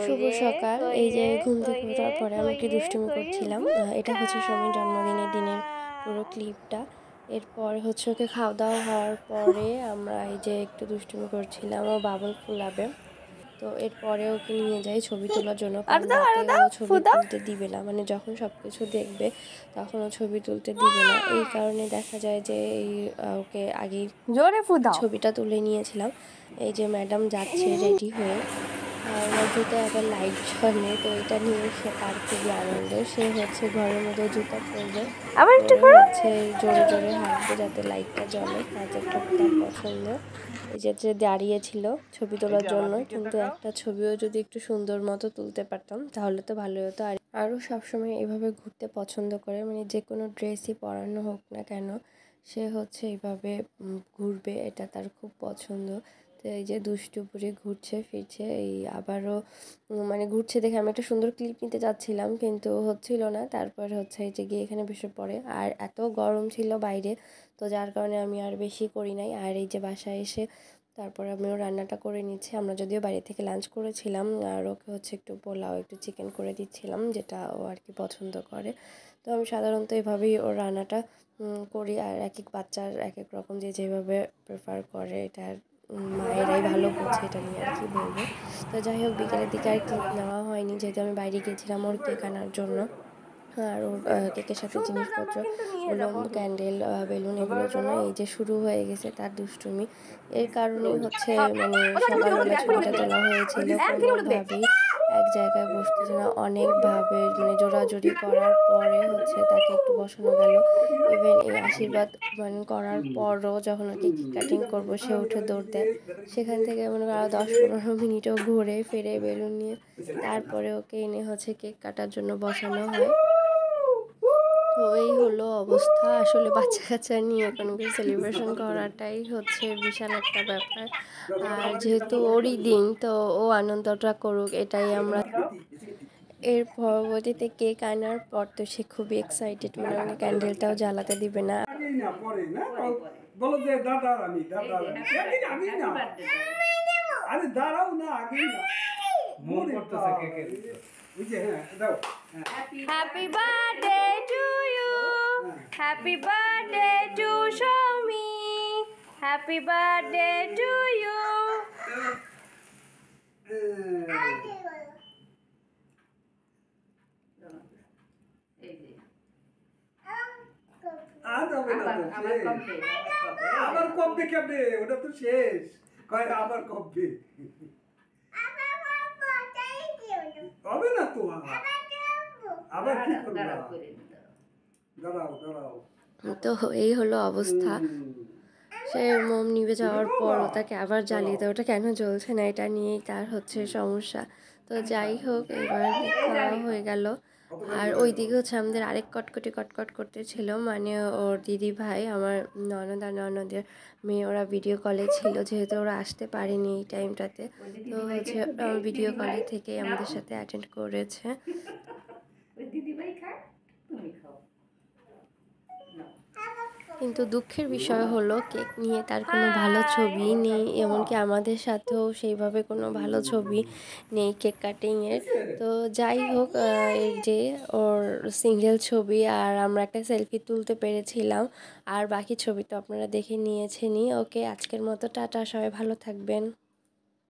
শুভ সকাল। এই যে ঘুম থেকে ওঠার পরে আমি একটু দুষ্টুমি করছিলাম। এটা হচ্ছে সমীর জন্মদিনের দিনের পুরো ক্লিপটা। এরপর হচ্ছে ওকে খাওয়া দাওয়া হওয়ার পরে আমরা এই যে একটু দুষ্টুমি করছিলাম, ও বাবল ফুলাবে। তো এরপরে ওকে নিয়ে যাই ছবি তোলার জন্য, কারণ রাতে ও ছবি তুলতে দিবে না, মানে যখন সব কিছু দেখবে তখন ও ছবি তুলতে দিবে না। এই কারণে দেখা যায় যে ওকে আগেই জোরে ছবিটা তুলে নিয়েছিলাম। এই যে ম্যাডাম যাচ্ছে রেডি হয়ে, আমার জুতো আবার লাইট জ্বলে, তো এটা নিয়ে তার খুবই আনন্দ। সে হচ্ছে ঘরের মধ্যে জুতো পরবে, হচ্ছে জোরে জোরে হাঁটবে যাতে লাইটটা জ্বলে, কাজে খুব তার পছন্দ। এই যে দাঁড়িয়েছিল ছবি তোলার জন্য, কিন্তু একটা ছবিও যদি একটু সুন্দর মতো তুলতে পারতাম তাহলে তো ভালোই হতো। আর আরও সবসময় এভাবে ঘুরতে পছন্দ করে, মানে যে কোনো ড্রেসই পরানো হোক না কেন সে হচ্ছে এইভাবে ঘুরবে, এটা তার খুব পছন্দ। তো এই যে দুষ্টু করে ঘুরছে ফিরছে, এই আবারও মানে ঘুরছে দেখে আমি একটা সুন্দর ক্লিপ নিতে চাচ্ছিলাম কিন্তু হচ্ছিল না। তারপর হচ্ছে এই যে গিয়ে এখানে বসে পড়ে, আর এত গরম ছিল বাইরে, তো যার কারণে আমি আর বেশি করি নাই। আর এই যে বাসায় এসে তারপর আমিও রান্নাটা করে নিচ্ছি। আমরা যদিও বাইরে থেকে লাঞ্চ করেছিলাম, আর ওকে হচ্ছে একটু পোলাও একটু চিকেন করে দিচ্ছিলাম, যেটা ও আর কি পছন্দ করে। তো আমি সাধারণত এভাবেই ওর রান্নাটা করি, আর এক এক বাচ্চার এক এক রকম যে যেভাবে প্রেফার করে, এটা মায়েরাই ভালো বোঝে, এটা নিয়ে আর কি বলবো। তো যাই হোক, বিকেলের দিকে আর ক্লিপ নেওয়া হয়নি, যেহেতু আমি বাইরে গিয়েছিলাম ওর কেক আনার জন্য। আর ওর কেকের সাথে জিনিসপত্রগুলো, ক্যান্ডেল, বেলুন, এগুলোর জন্য এই যে শুরু হয়ে গেছে তার দুষ্টুমি। এর কারণেই হচ্ছে মানে সকালবেলা ছবিটা তোলা হয়েছিল, কোনোভাবেই এক জায়গায় বসতেছে না, অনেকভাবে মানে জোরাজুরি করার পরে হচ্ছে তাকে একটু বসানো গেল। ইভেন এই আশীর্বাদ মানে করার পরও যখন ওকে কেক কাটিং করবো সে উঠে দৌড় দেয়। সেখান থেকে মনে করো আরও 10-15 মিনিটও ঘুরে ফিরে বেলুন নিয়ে তারপরে ওকে এনে হচ্ছে কেক কাটার জন্য বসানো হয়। তো এই হলো অবস্থা। আসলে বাচ্চা কাচ্চা নিয়ে কোনো কিছু সেলিব্রেশন করাটাই হচ্ছে বিশাল একটা ব্যাপার। আর যেহেতু ওরই দিন, তো ও আনন্দটা করুক, এটাই আমরা। এর পরবর্তীতে কেক আনার পর তো সে খুবই এক্সাইটেড, মানে আমাকে ক্যান্ডেলটাও জ্বালাতে দিবে না। আরে দাঁড়াও না, আগে না মন করতেছে কেকের happy birthday to you, happy birthday to Soumi, happy birthday to you. আবার কবে কেমনে, ওটা তো শেষ, কয় আবার কবে হবে না তো, আবার কি করবা, দাঁড়াও দাঁড়াও। তো এই হলো অবস্থা। সে মোম নিভে যাওয়ার পরও তাকে আবার জ্বালিয়ে দেয়, ওটা কেন জ্বলছে না এটা নিয়েই তার হচ্ছে সমস্যা। তো যাই হোক, এবার খাওয়া হয়ে গেল। আর ওই দিকে হচ্ছে আমাদের আরেক কটকটি কটকট করতেছিল, মানে ওর দিদি ভাই, আমার ননদ আর ননদের মেয়ে, ওরা ভিডিও কলে ছিল, যেহেতু ওরা আসতে পারেনি এই টাইমটাতে। তো হচ্ছে ভিডিও কলে থেকে আমাদের সাথে অ্যাটেন্ড করেছে। কিন্তু দুঃখের বিষয় হলো কেক নিয়ে তার কোনো ভালো ছবি নেই, এমনকি আমাদের সাথেও সেইভাবে কোনো ভালো ছবি নেই কেক কাটিংয়ের। তো যাই হোক, এই যে ওর সিঙ্গেল ছবি, আর আমরা একটা সেলফি তুলতে পেরেছিলাম, আর বাকি ছবি তো আপনারা দেখে নিয়েছেনই। ওকে, আজকের মতো টাটা, সবাই ভালো থাকবেন।